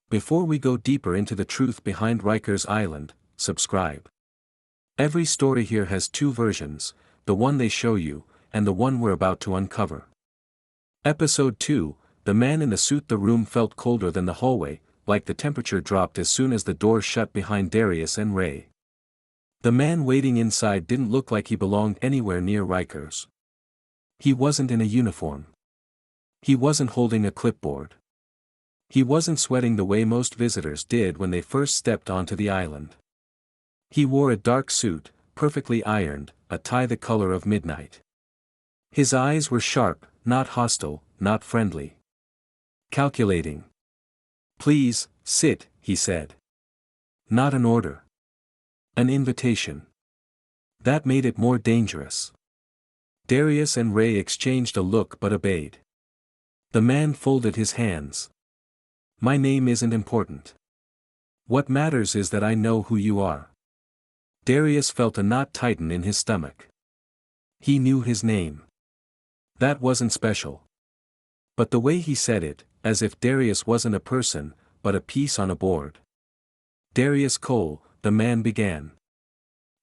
Before we go deeper into the truth behind Rikers Island, subscribe. Every story here has two versions, the one they show you, and the one we're about to uncover. Episode 2, The Man in the Suit. The room felt colder than the hallway, like the temperature dropped as soon as the door shut behind Darius and Rey. The man waiting inside didn't look like he belonged anywhere near Rikers. He wasn't in a uniform. He wasn't holding a clipboard. He wasn't sweating the way most visitors did when they first stepped onto the island. He wore a dark suit, perfectly ironed, a tie the color of midnight. His eyes were sharp, not hostile, not friendly. Calculating. "Please, sit," he said. Not an order. An invitation. That made it more dangerous. Darius and Rey exchanged a look but obeyed. The man folded his hands. "My name isn't important. What matters is that I know who you are." Darius felt a knot tighten in his stomach. He knew his name. That wasn't special. But the way he said it, as if Darius wasn't a person, but a piece on a board. "Darius Cole," the man began.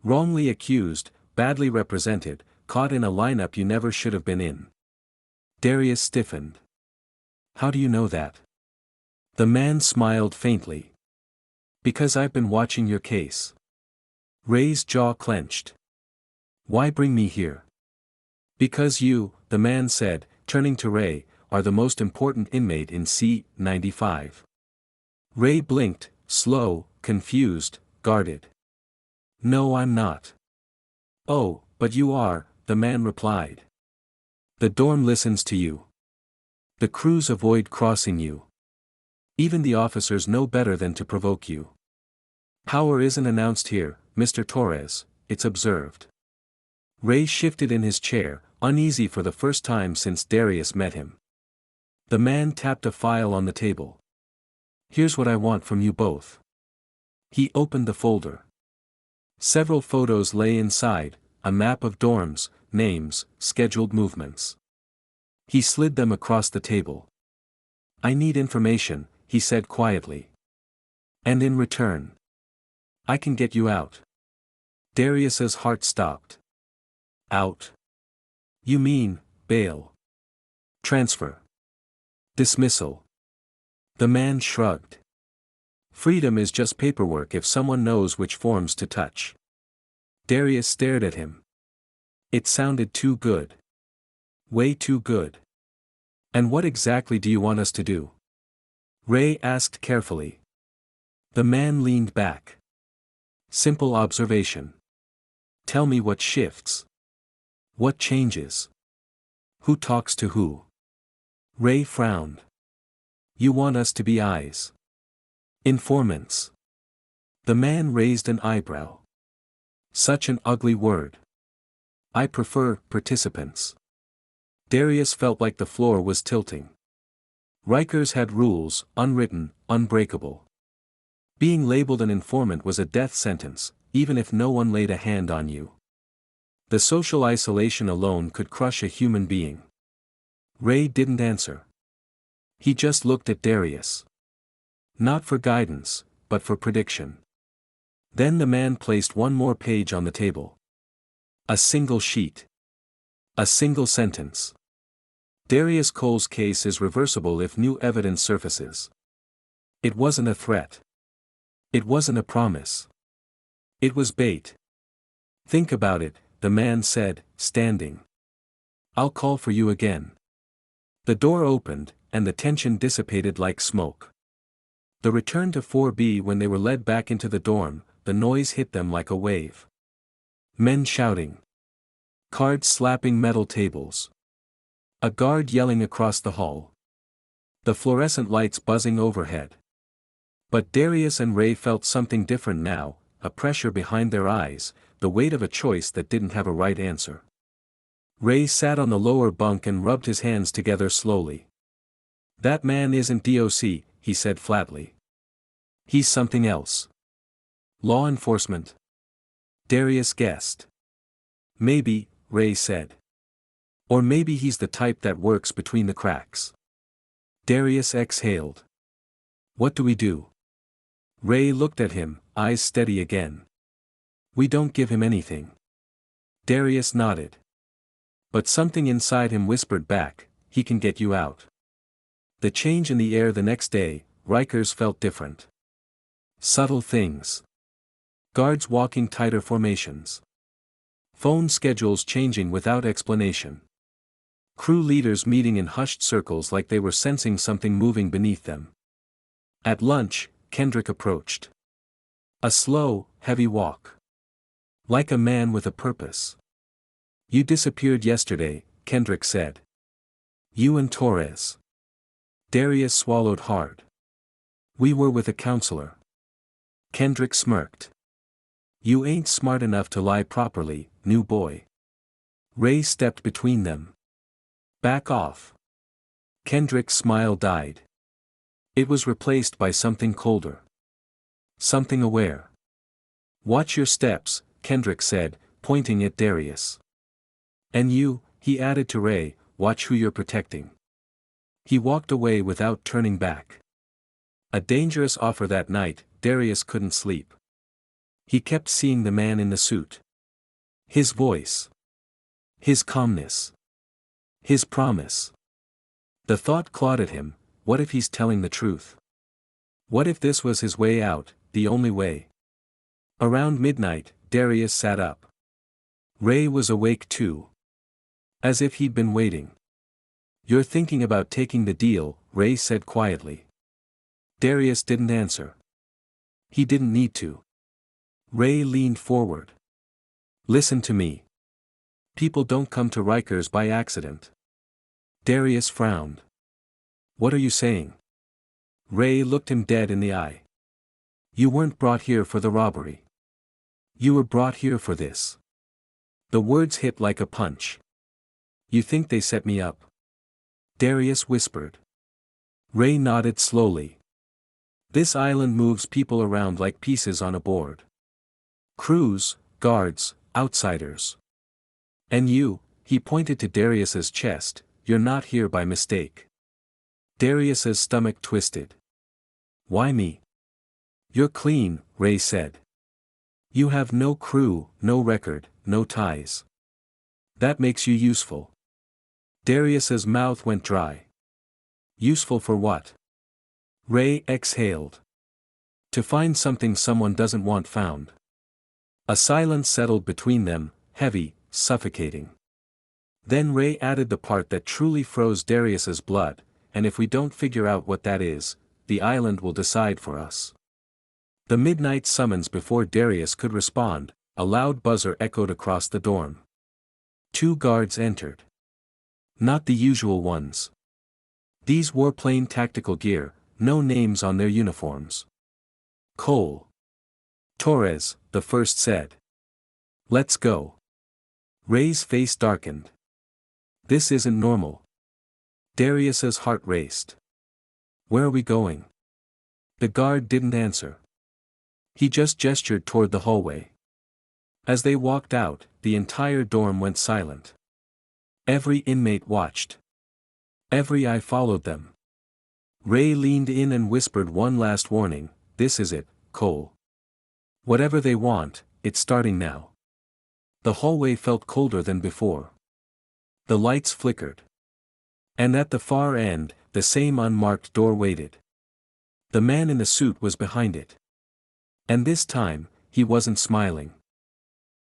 "Wrongly accused, badly represented, caught in a lineup you never should have been in." Darius stiffened. "How do you know that?" The man smiled faintly. "Because I've been watching your case." Rey's jaw clenched. "Why bring me here?" "Because you," the man said, turning to Rey, "are the most important inmate in C-95. Rey blinked, slow, confused, guarded. "No, I'm not." "Oh, but you are," the man replied. "The dorm listens to you. The crews avoid crossing you. Even the officers know better than to provoke you. Power isn't announced here, Mr. Torres, it's observed." Rey shifted in his chair, uneasy for the first time since Darius met him. The man tapped a file on the table. "Here's what I want from you both." He opened the folder. Several photos lay inside, a map of dorms, names, scheduled movements. He slid them across the table. "I need information," he said quietly. "And in return, I can get you out." Darius's heart stopped. "Out? You mean, bail? Transfer? Dismissal?" The man shrugged. "Freedom is just paperwork if someone knows which forms to touch." Darius stared at him. It sounded too good. Way too good. "And what exactly do you want us to do?" Rey asked carefully. The man leaned back. "Simple observation. Tell me what shifts. What changes? Who talks to who?" Rey frowned. "You want us to be eyes? Informants?" The man raised an eyebrow. "Such an ugly word. I prefer participants." Darius felt like the floor was tilting. Rikers had rules, unwritten, unbreakable. Being labeled an informant was a death sentence, even if no one laid a hand on you. The social isolation alone could crush a human being. Rey didn't answer. He just looked at Darius. Not for guidance, but for prediction. Then the man placed one more page on the table. A single sheet. A single sentence. "Darius Cole's case is reversible if new evidence surfaces." It wasn't a threat. It wasn't a promise. It was bait. "Think about it," the man said, standing. "I'll call for you again." The door opened, and the tension dissipated like smoke. The return to 4B. When they were led back into the dorm, the noise hit them like a wave. Men shouting. Cards slapping metal tables. A guard yelling across the hall. The fluorescent lights buzzing overhead. But Darius and Rey felt something different now, a pressure behind their eyes, the weight of a choice that didn't have a right answer. Rey sat on the lower bunk and rubbed his hands together slowly. "That man isn't DOC, he said flatly. "He's something else." "Law enforcement?" Darius guessed. "Maybe," Rey said. "Or maybe he's the type that works between the cracks." Darius exhaled. What do we do? Rey looked at him, eyes steady again. We don't give him anything. Darius nodded. But something inside him whispered back, he can get you out. The change in the air the next day, Rikers felt different. Subtle things. Guards walking tighter formations. Phone schedules changing without explanation. Crew leaders meeting in hushed circles like they were sensing something moving beneath them. At lunch, Kendrick approached. A slow, heavy walk. Like a man with a purpose. You disappeared yesterday, Kendrick said. You and Torres. Darius swallowed hard. We were with a counselor. Kendrick smirked. You ain't smart enough to lie properly, new boy. Rey stepped between them. Back off. Kendrick's smile died. It was replaced by something colder. Something aware. Watch your steps, Kendrick said, pointing at Darius. And you, he added to Rey, watch who you're protecting. He walked away without turning back. A dangerous offer that night, Darius couldn't sleep. He kept seeing the man in the suit. His voice. His calmness. His promise. The thought clawed at him, what if he's telling the truth? What if this was his way out, the only way? Around midnight, Darius sat up. Rey was awake too. As if he'd been waiting. You're thinking about taking the deal, Rey said quietly. Darius didn't answer. He didn't need to. Rey leaned forward. Listen to me. People don't come to Rikers by accident. Darius frowned. What are you saying? Rey looked him dead in the eye. You weren't brought here for the robbery. You were brought here for this. The words hit like a punch. You think they set me up? Darius whispered. Rey nodded slowly. This island moves people around like pieces on a board. Crews, guards, outsiders. And you, he pointed to Darius's chest, you're not here by mistake. Darius's stomach twisted. Why me? You're clean, Rey said. You have no crew, no record, no ties. That makes you useful. Darius's mouth went dry. Useful for what? Rey exhaled. To find something someone doesn't want found. A silence settled between them, heavy, suffocating. Then Rey added the part that truly froze Darius's blood, and if we don't figure out what that is, the island will decide for us. The midnight summons before Darius could respond, a loud buzzer echoed across the dorm. 2 guards entered. Not the usual ones. These wore plain tactical gear, no names on their uniforms. Cole. Torres, the first said. Let's go. Rey's face darkened. This isn't normal. Darius's heart raced. Where are we going? The guard didn't answer. He just gestured toward the hallway. As they walked out, the entire dorm went silent. Every inmate watched. Every eye followed them. Rey leaned in and whispered one last warning, this is it, Cole. Whatever they want, it's starting now. The hallway felt colder than before. The lights flickered. And at the far end, the same unmarked door waited. The man in the suit was behind it. And this time, he wasn't smiling.